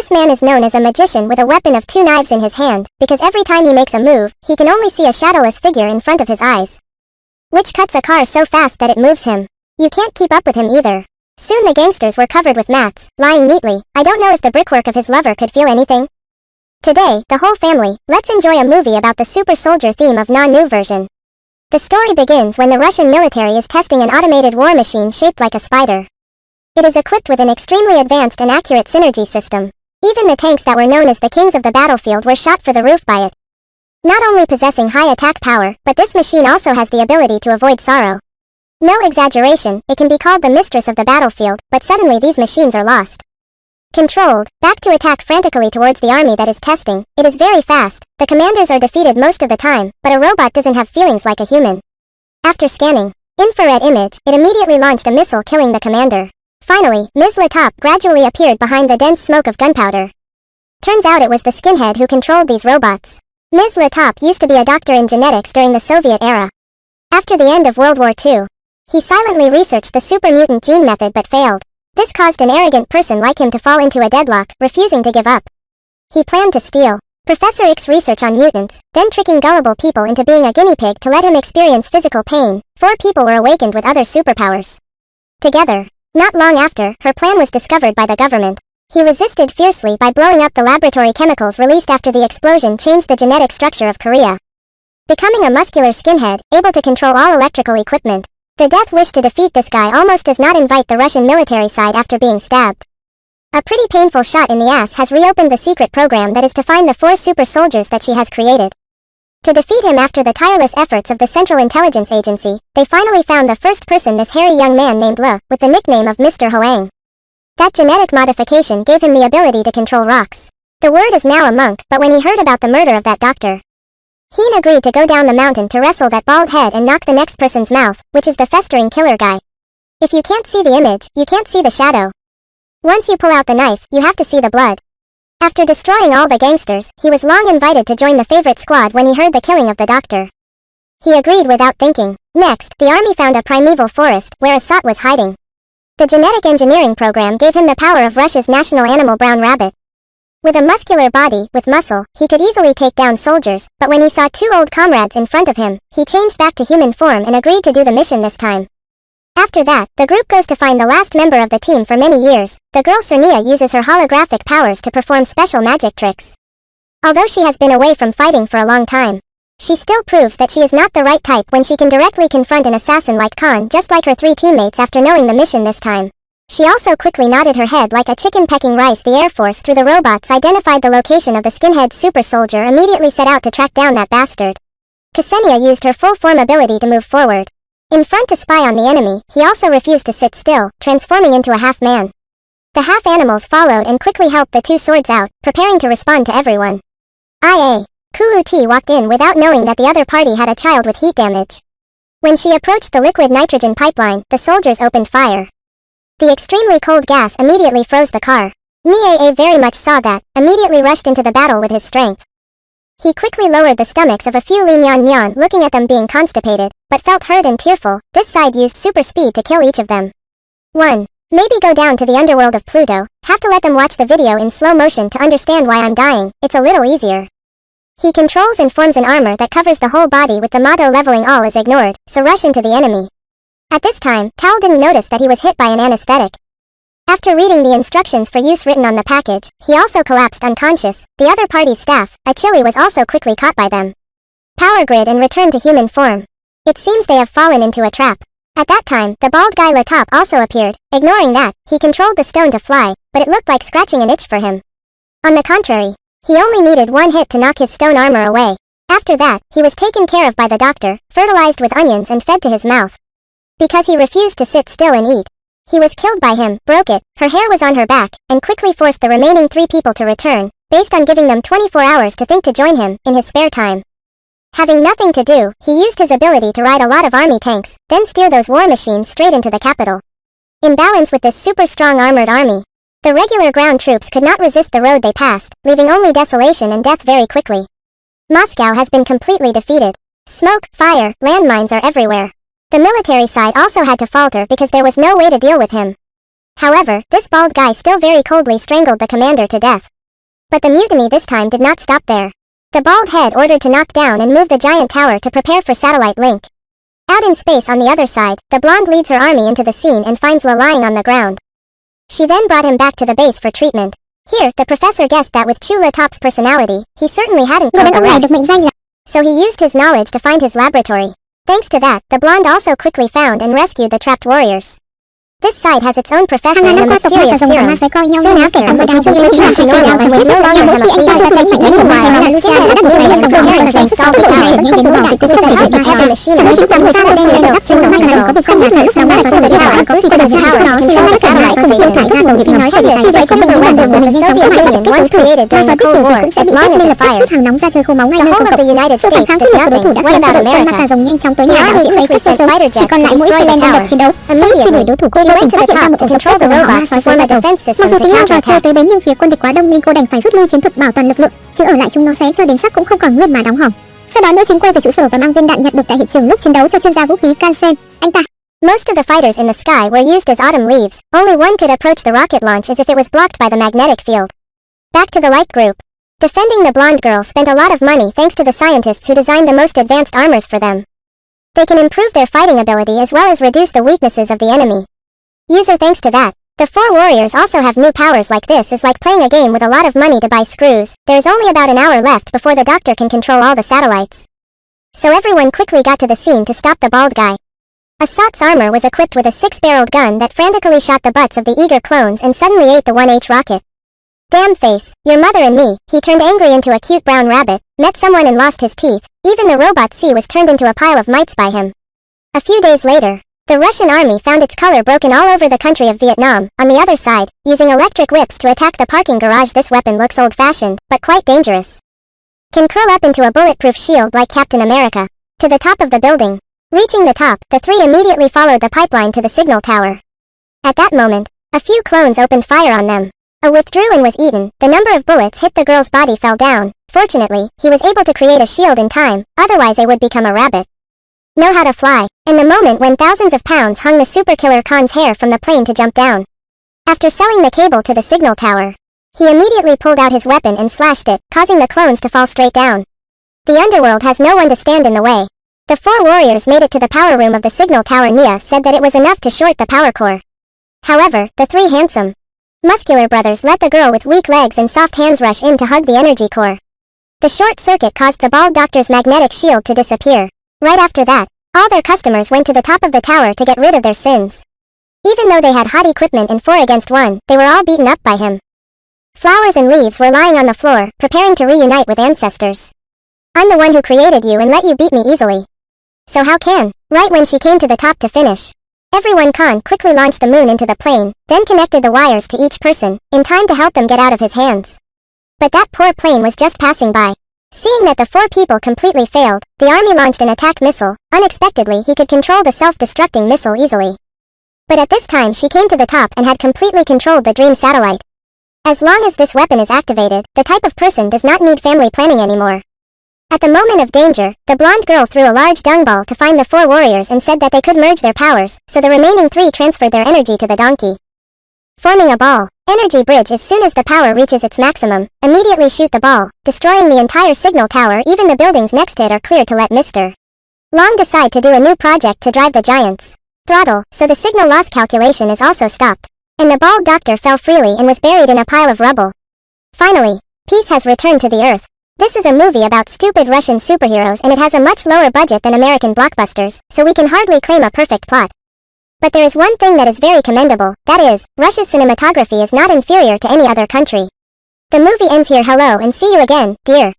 This man is known as a magician with a weapon of 2 knives in his hand, because every time he makes a move, he can only see a shadowless figure in front of his eyes, which cuts a car so fast that it moves him. You can't keep up with him either. Soon the gangsters were covered with mats, lying neatly. I don't know if the brickwork of his lover could feel anything. Today, the whole family, let's enjoy a movie about the super soldier theme of Na-Nu version. The story begins when the Russian military is testing an automated war machine shaped like a spider. It is equipped with an extremely advanced and accurate synergy system. Even the tanks that were known as the kings of the battlefield were shot for the roof by it. Not only possessing high attack power, but this machine also has the ability to avoid sorrow. No exaggeration, it can be called the mistress of the battlefield, but suddenly these machines are lost. Controlled, back to attack frantically towards the army that is testing. It is very fast. The commanders are defeated most of the time, but a robot doesn't have feelings like a human. After scanning infrared image, it immediately launched a missile killing the commander. Finally, Ms. Latop gradually appeared behind the dense smoke of gunpowder. Turns out it was the skinhead who controlled these robots. Ms. Latop used to be a doctor in genetics during the Soviet era. After the end of World War II, he silently researched the super mutant gene method but failed. This caused an arrogant person like him to fall into a deadlock, refusing to give up. He planned to steal Professor X's research on mutants, then tricking gullible people into being a guinea pig to let him experience physical pain. 4 people were awakened with other superpowers. Together. Not long after, her plan was discovered by the government. He resisted fiercely by blowing up the laboratory chemicals released after the explosion changed the genetic structure of Korea. Becoming a muscular skinhead, able to control all electrical equipment. The death wish to defeat this guy almost does not invite the Russian military side after being stabbed. A pretty painful shot in the ass has reopened the secret program that is to find the 4 super soldiers that she has created. To defeat him after the tireless efforts of the Central Intelligence Agency, they finally found the first person, this hairy young man named Le, with the nickname of Mr. Hoang. That genetic modification gave him the ability to control rocks. The word is now a monk, but when he heard about the murder of that doctor, he agreed to go down the mountain to wrestle that bald head and knock the next person's mouth, which is the festering killer guy. If you can't see the image, you can't see the shadow. Once you pull out the knife, you have to see the blood. After destroying all the gangsters, he was long invited to join the favorite squad when he heard the killing of the doctor. He agreed without thinking. Next, the army found a primeval forest, where a sot was hiding. The genetic engineering program gave him the power of Russia's national animal brown rabbit. With a muscular body, with muscle, he could easily take down soldiers, but when he saw 2 old comrades in front of him, he changed back to human form and agreed to do the mission this time. After that, the group goes to find the last member of the team for many years. The girl Cernia uses her holographic powers to perform special magic tricks. Although she has been away from fighting for a long time, she still proves that she is not the right type when she can directly confront an assassin like Khan, just like her 3 teammates after knowing the mission this time. She also quickly nodded her head like a chicken pecking rice. The Air Force through the robots identified the location of the skinhead super soldier, immediately set out to track down that bastard. Ksenia used her full form ability to move forward. In front to spy on the enemy, he also refused to sit still, transforming into a half-man. The half-animals followed and quickly helped the 2 swords out, preparing to respond to everyone. IA. Kuuti walked in without knowing that the other party had a child with heat damage. When she approached the liquid nitrogen pipeline, the soldiers opened fire. The extremely cold gas immediately froze the car. Maa very much saw that, immediately rushed into the battle with his strength. He quickly lowered the stomachs of a few Li Nyan Nyan, looking at them being constipated, but felt hurt and tearful. This side used super speed to kill each of them. 1. Maybe go down to the underworld of Pluto, have to let them watch the video in slow motion to understand why I'm dying, it's a little easier. He controls and forms an armor that covers the whole body with the motto leveling all is ignored, so rush into the enemy. At this time, Tal didn't notice that he was hit by an anesthetic. After reading the instructions for use written on the package, he also collapsed unconscious. The other party's staff, Achille, was also quickly caught by them. Power grid and returned to human form. It seems they have fallen into a trap. At that time, the bald guy Latop also appeared. Ignoring that, he controlled the stone to fly, but it looked like scratching an itch for him. On the contrary, he only needed 1 hit to knock his stone armor away. After that, he was taken care of by the doctor, fertilized with onions and fed to his mouth. Because he refused to sit still and eat, he was killed by him, broke it, her hair was on her back, and quickly forced the remaining 3 people to return, based on giving them 24 hours to think to join him, in his spare time. Having nothing to do, he used his ability to ride a lot of army tanks, then steer those war machines straight into the capital. In balance with this super strong armored army, the regular ground troops could not resist the road they passed, leaving only desolation and death very quickly. Moscow has been completely defeated. Smoke, fire, landmines are everywhere. The military side also had to falter because there was no way to deal with him. However, this bald guy still very coldly strangled the commander to death. But the mutiny this time did not stop there. The bald head ordered to knock down and move the giant tower to prepare for satellite link. Out in space on the other side, the blonde leads her army into the scene and finds La lying on the ground. She then brought him back to the base for treatment. Here, the professor guessed that with Chula Top's personality, he certainly hadn't killed the rest. So he used his knowledge to find his laboratory. Thanks to that, the blonde also quickly found and rescued the trapped warriors. This site has its own professor and a mysterious serum. Soon after, he returned to normal and was no longer hemiplegic. Meanwhile, Sisak had preparing to solve the tower. With the help of heavy machinery, simultaneously built two control. The tower, boosted its power, controlled the satellite station. The super weapon that the Soviet Union once created during the Cold War, as long as it fires. The whole of the United States does nothing. What about America? The army quickly sent fighter jets to destroy the tower. Immediately, she went to the top to control the robots to form a defense system to counterattack. Tới bến nhưng phía quân địch quá đông nên cô đành phải rút lui chiến thuật bảo toàn lực lượng, chứ ở lại chúng nó sẽ cho đến xác cũng không còn nguyên mà đóng hỏng. Sau đó nữ chính quay về trụ sở và mang viên đạn nhặt được tại hiện trường lúc chiến đấu cho chuyên gia vũ khí Kansen. Anh ta. Most of the fighters in the sky were used as autumn leaves. Only one could approach the rocket launch as if it was blocked by the magnetic field. Back to the light group. Defending the blonde girl spent a lot of money thanks to the scientists who designed the most advanced armors for them. They can improve their fighting ability as well as reduce the weaknesses of the enemy. User thanks to that. The four warriors also have new powers. Like this is like playing a game with a lot of money to buy screws. There's only about an hour left before the doctor can control all the satellites. So everyone quickly got to the scene to stop the bald guy. Assat's armor was equipped with a 6-barreled gun that frantically shot the butts of the eager clones and suddenly ate the 1H rocket. Damn face, your mother and me. He turned angry into a cute brown rabbit, met someone and lost his teeth. Even the robot C was turned into a pile of mites by him. A few days later, the Russian army found its color broken all over the country of Vietnam. On the other side, using electric whips to attack the parking garage. This weapon looks old-fashioned, but quite dangerous. Can curl up into a bulletproof shield like Captain America. To the top of the building. Reaching the top, the three immediately followed the pipeline to the signal tower. At that moment, a few clones opened fire on them. A withdrew and was eaten. The number of bullets hit the girl's body fell down. Fortunately, he was able to create a shield in time, otherwise they would become a rabbit. Know how to fly, and the moment when thousands of pounds hung the super killer Khan's hair from the plane to jump down. After selling the cable to the signal tower, he immediately pulled out his weapon and slashed it, causing the clones to fall straight down. The underworld has no one to stand in the way. The four warriors made it to the power room of the signal tower. Nia said that it was enough to short the power core. However, the three handsome, muscular brothers let the girl with weak legs and soft hands rush in to hug the energy core. The short circuit caused the bald doctor's magnetic shield to disappear. Right after that, all their customers went to the top of the tower to get rid of their sins. Even though they had hot equipment and 4 against 1, they were all beaten up by him. Flowers and leaves were lying on the floor, preparing to reunite with ancestors. I'm the one who created you and let you beat me easily. So how can? Right when she came to the top to finish. Everyone Khan quickly launched the moon into the plane, then connected the wires to each person, in time to help them get out of his hands. But that poor plane was just passing by. Seeing that the 4 people completely failed, the army launched an attack missile. Unexpectedly, he could control the self-destructing missile easily. But at this time she came to the top and had completely controlled the dream satellite. As long as this weapon is activated, the type of person does not need family planning anymore. At the moment of danger, the blonde girl threw a large dung ball to find the 4 warriors and said that they could merge their powers, so the remaining 3 transferred their energy to the donkey. Forming a ball, energy bridge. As soon as the power reaches its maximum, immediately shoot the ball, destroying the entire signal tower. Even the buildings next to it are cleared to let Mr. Long decide to do a new project to drive the giants. Throttle, so the signal loss calculation is also stopped. And the bald doctor fell freely and was buried in a pile of rubble. Finally, peace has returned to the earth. This is a movie about stupid Russian superheroes and it has a much lower budget than American blockbusters, so we can hardly claim a perfect plot. But there is one thing that is very commendable, that is, Russia's cinematography is not inferior to any other country. The movie ends here. Hello and see you again, dear.